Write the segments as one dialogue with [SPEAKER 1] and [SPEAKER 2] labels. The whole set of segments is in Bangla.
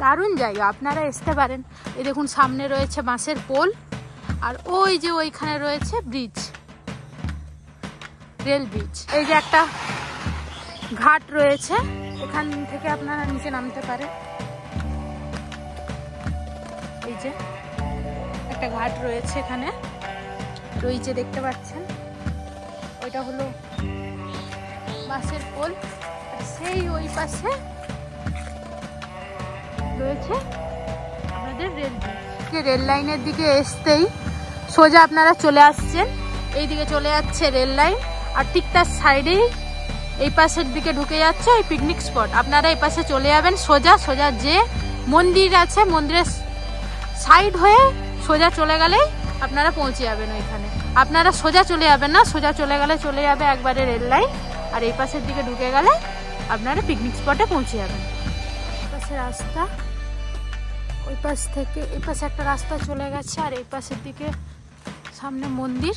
[SPEAKER 1] দারুণ জায়গা, আপনারা আসতে পারেন। এই দেখুন সামনে রয়েছে বাঁশের পোল, আর ওই যে ওইখানে রয়েছে ব্রিজ, রেল ব্রিজ। এই যে একটা ঘাট রয়েছে, এখান থেকে আপনারা নিচে নামতে পারেন। এই যে একটা ঘাট রয়েছে এখানে, ওই যে দেখতে পাচ্ছেন ওইটা হলো বাঁশের পোল, আর সেই ওই পাশে রয়েছে আমাদের রেল ব্রিজ। রেল লাইনের দিকে আসতেই সোজা আপনারা চলে আসছেন, এই দিকে চলে যাচ্ছে রেল লাইন, আর ঠিক তার সাইডেই এই পাশের দিকে ঢুকে যাচ্ছে ওই পিকনিক স্পট। আপনারা এই পাশে চলে যাবেন সোজা, সোজা যে মন্দির আছে মন্দিরের সাইড হয়ে সোজা চলে গেলেই আপনারা পৌঁছে যাবেন ওইখানে। আপনারা সোজা চলে যাবেন না, সোজা চলে গেলে চলে যাবে একবারে রেল লাইন, আর এই পাশের দিকে ঢুকে গেলে আপনারা পিকনিক স্পটে পৌঁছে যাবেন। এই পাশে রাস্তা, ওই পাশ থেকে এই পাশে একটা রাস্তা চলে গেছে, আর এই পাশের দিকে সামনে মন্দির,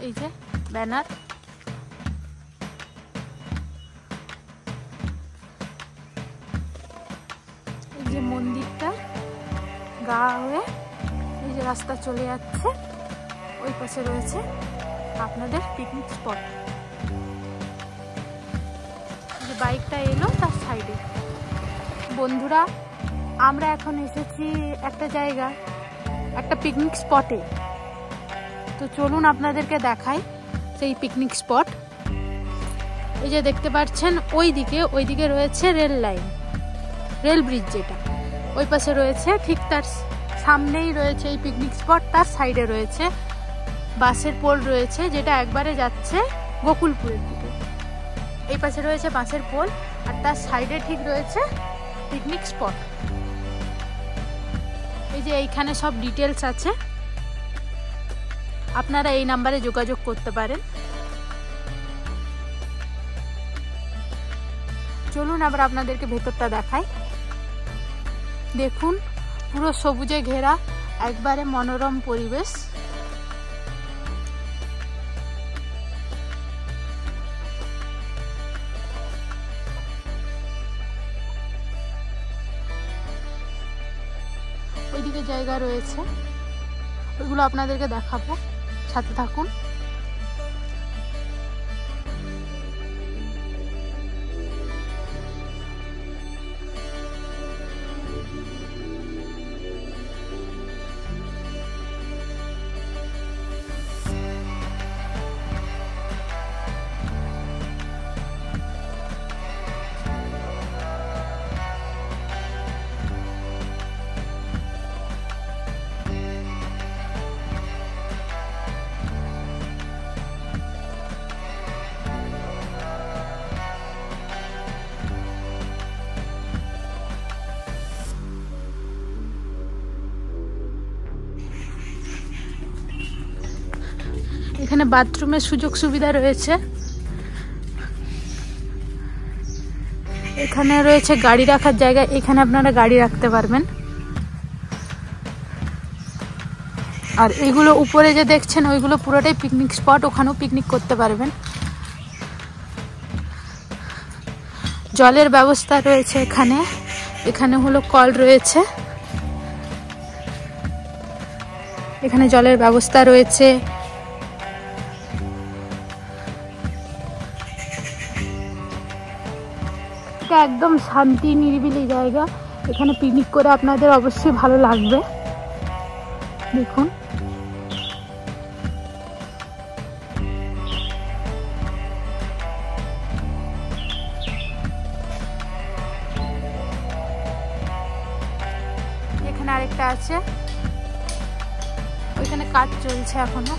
[SPEAKER 1] এই যে ব্যানার। এই যে মন্দিরটা গা হয়ে এই যে রাস্তা চলে যাচ্ছে, ওই পাশে রয়েছে আপনাদের পিকনিক স্পট। যে বাইকটা এলো তার সাইডে। বন্ধুরা, আমরা এখন এসেছি একটা জায়গা, একটা পিকনিক স্পটে। তো চলুন আপনাদেরকে দেখাই সেই পিকনিক স্পট। এই যে দেখতে পাচ্ছেন ওইদিকে রয়েছে রেল লাইন, রেল ব্রিজ যেটা, ওই পাশে রয়েছে, ঠিক তার সামনেই রয়েছে এই পিকনিক স্পট। তার সাইডে রয়েছে বাসের পোল রয়েছে, যেটা একবারে যাচ্ছে গোকুলপুরের দিকে। এই পাশে রয়েছে বাসের পোল, আর তার সাইডে ঠিক রয়েছে পিকনিক স্পট। এই যে এইখানে সব ডিটেলস আছে, আপনারা এই নাম্বারে যোগাযোগ করতে পারেন। চলুন আবার আপনাদেরকে ভেতরটা দেখাই। দেখুন পুরো সবুজে ঘেরা একবারে মনোরম পরিবেশ। ওইদিকে জায়গা রয়েছে, ওইগুলো আপনাদেরকে দেখাবো, সাথে থাকুন। এখানে বাথরুমের সুযোগ সুবিধা রয়েছে, এখানে রয়েছে গাড়ি রাখার জায়গা, এখানে আপনারা গাড়ি রাখতে পারবেন। আর এইগুলো উপরে যে দেখছেন ওইগুলো পুরোটাই পিকনিক স্পট, ওখানেও পিকনিক করতে পারবেন। জলের ব্যবস্থা রয়েছে এখানে, এখানে হলো কল রয়েছে, এখানে জলের ব্যবস্থা রয়েছে। এটা একদম শান্তি নিরিবিলি জায়গা, এখানে পিকনিক করে আপনাদের অবশ্যই ভালো লাগবে। দেখুন এখানে আরেকটা আছে, ওইখানে কাজ চলছে এখনো।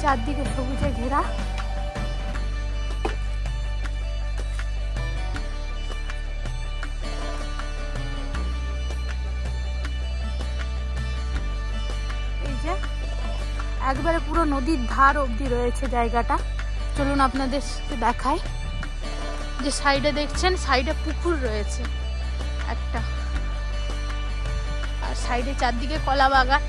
[SPEAKER 1] চারদিকে সবুজে ঘেরা। এই যে একবারে পুরো নদীর ধার অবধি রয়েছে জায়গাটা। চলুন আপনাদের দেখাই। যে সাইডে দেখছেন, সাইডে পুকুর রয়েছে একটা, আর সাইডে চারদিকে কলা বাগান।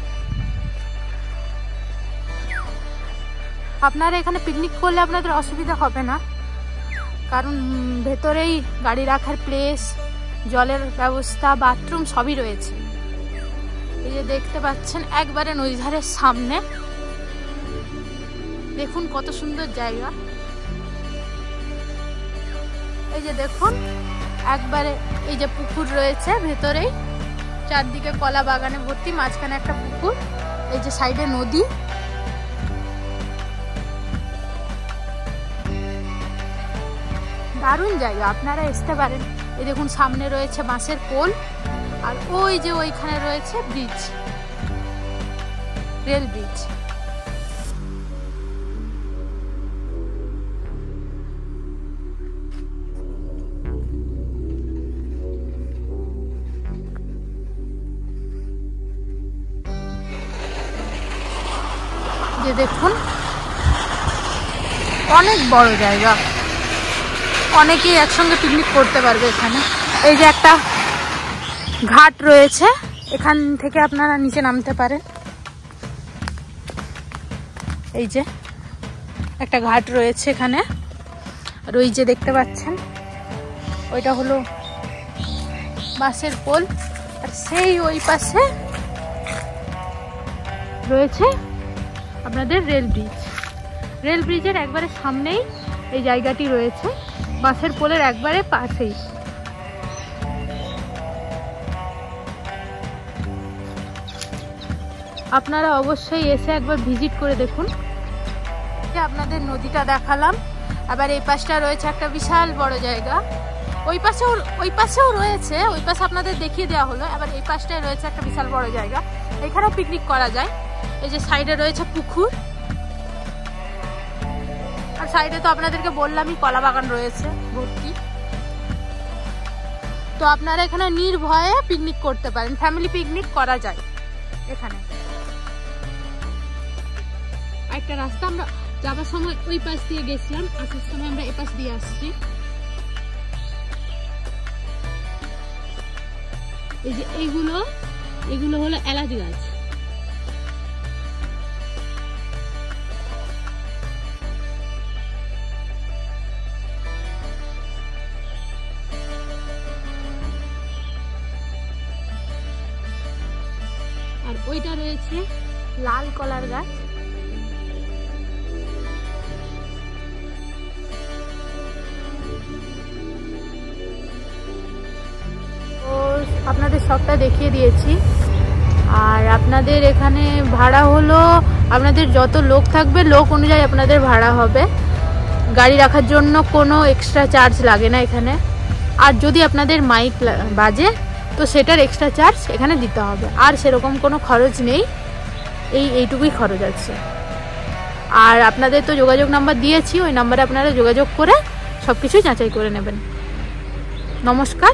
[SPEAKER 1] আপনারা এখানে পিকনিক করলে আপনাদের অসুবিধা হবে না, কারণ ভেতরেই গাড়ি রাখার প্লেস, জলের ব্যবস্থা, বাথরুম সবই রয়েছে। এই যে দেখতে পাচ্ছেন একবারে নদীর ধারের সামনে, দেখুন কত সুন্দর জায়গা। এই যে দেখুন একবারে এই যে পুকুর রয়েছে ভেতরেই, চারদিকে কলা বাগানে ভর্তি, মাঝখানে একটা পুকুর, এই যে সাইডে নদী। দারুণ জায়গা, আপনারা আসতে পারেন। এই দেখুন সামনে রয়েছে বাঁশের পোল, আর ওই যে ওইখানে রয়েছে ব্রিজ, রেল ব্রিজ। যে দেখুন অনেক বড় জায়গা, অনেকেই একসঙ্গে পিকনিক করতে পারবে এখানে। এই যে একটা ঘাট রয়েছে, এখান থেকে আপনারা নিচে নামতে পারেন। এই যে একটা ঘাট রয়েছে এখানে, আর ওই যে দেখতে পাচ্ছেন ওইটা হলো বাঁশের পোল, আর সেই ওই পাশে রয়েছে আপনাদের রেল ব্রিজ। রেল ব্রিজের একবারে সামনেই এই জায়গাটি রয়েছে, বাঁশের পোলের একবারে পাশেই। আপনারা অবশ্যই এসে একবার ভিজিট করে দেখুন। আপনাদের নদীটা দেখালাম, আবার এই পাশটা রয়েছে একটা বিশাল বড় জায়গা, ওই পাশেও রয়েছে, ওই পাশে আপনাদের দেখিয়ে দেওয়া হলো। আবার এই পাশটায় রয়েছে একটা বিশাল বড় জায়গা, এখানেও পিকনিক করা যায়। এই যে সাইডে রয়েছে পুকুর, আর সাইডে তো আপনাদেরকে বললামই কলা বাগান রয়েছে ভর্তি। তো আপনারা এখানে নির্ভয়ে পিকনিক করতে পারেন, ফ্যামিলি পিকনিক করা যায় এখানে। একটা রাস্তা, আমরা যাবার সময় ওই পাশ দিয়ে গেছিলাম, আসার সময় আমরা এই পাশ দিয়ে আসছি। এই যে এইগুলো হলো এলাচ গাছ। আর ওইটা রয়েছে লাল কলার গাছ। আপনাদের সবটা দেখিয়ে দিয়েছি। আর আপনাদের এখানে ভাড়া হলো, আপনাদের যত লোক থাকবে লোক অনুযায়ী আপনাদের ভাড়া হবে। গাড়ি রাখার জন্য কোনো এক্সট্রা চার্জ লাগে না এখানে। আর যদি আপনাদের মাইক বাজে তো সেটার এক্সট্রা চার্জ এখানে দিতে হবে, আর সেরকম কোনো খরচ নেই, এইটুকুই খরচ আছে। আর আপনাদের তো যোগাযোগ নাম্বার দিয়েছি, ওই নাম্বারে আপনারা যোগাযোগ করে সব কিছুই যাচাই করে নেবেন। নমস্কার।